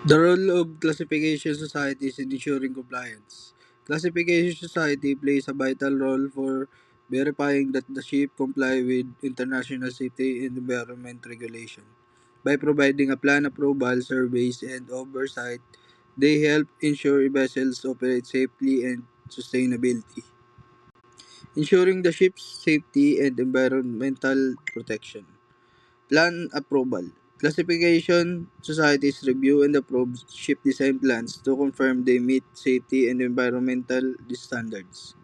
The role of classification societies in ensuring compliance. Classification society plays a vital role for verifying that the ship comply with international safety and environment regulation. By providing a plan approval, surveys, and oversight, they help ensure vessels operate safely and sustainability, ensuring the ship's safety and environmental protection. Plan approval. Classification societies review and approve ship design plans to confirm they meet safety and environmental standards.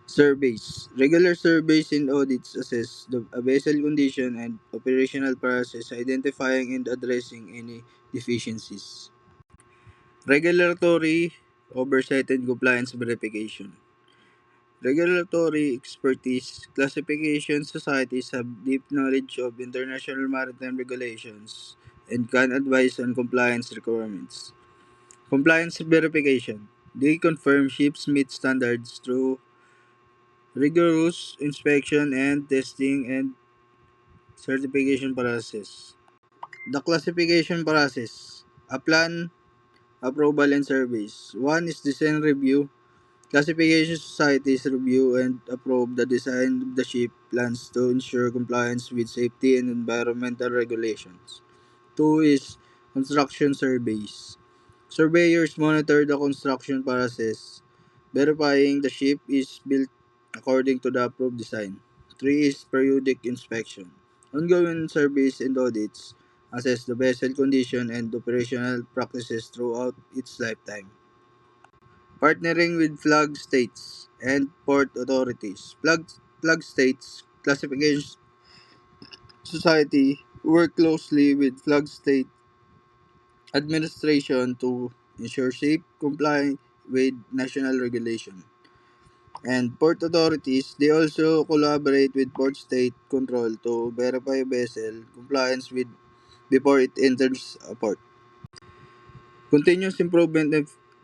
Surveys. Regular surveys and audits assess the vessel condition and operational process, identifying and addressing any deficiencies. Regulatory oversight and compliance verification. Regulatory expertise. Classification societies have deep knowledge of international maritime regulations and can advise on compliance requirements. Compliance verification. They confirm ships meet standards through rigorous inspection and testing and certification process. The classification process. A plan, approval, and surveys. One is design review. Classification societies review and approve the design of the ship plans to ensure compliance with safety and environmental regulations. Two is construction surveys. Surveyors monitor the construction process, verifying the ship is built according to the approved design. Three is periodic inspection. Ongoing surveys and audits assess the vessel condition and operational practices throughout its lifetime. Partnering with flag states and port authorities. Flag states classification society work closely with flag state administration to ensure safe comply with national regulation. And port authorities, they also collaborate with port state control to verify vessel compliance with before it enters a port. Continuous improvement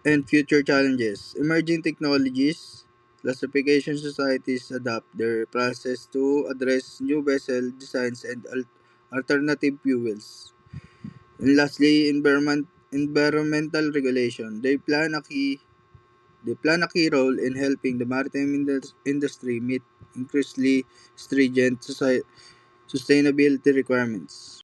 and future challenges. Emerging technologies. Classification societies adapt their process to address new vessel designs and alternative fuels. And lastly, environmental regulation. They plan a key role in helping the maritime industry meet increasingly stringent sustainability requirements.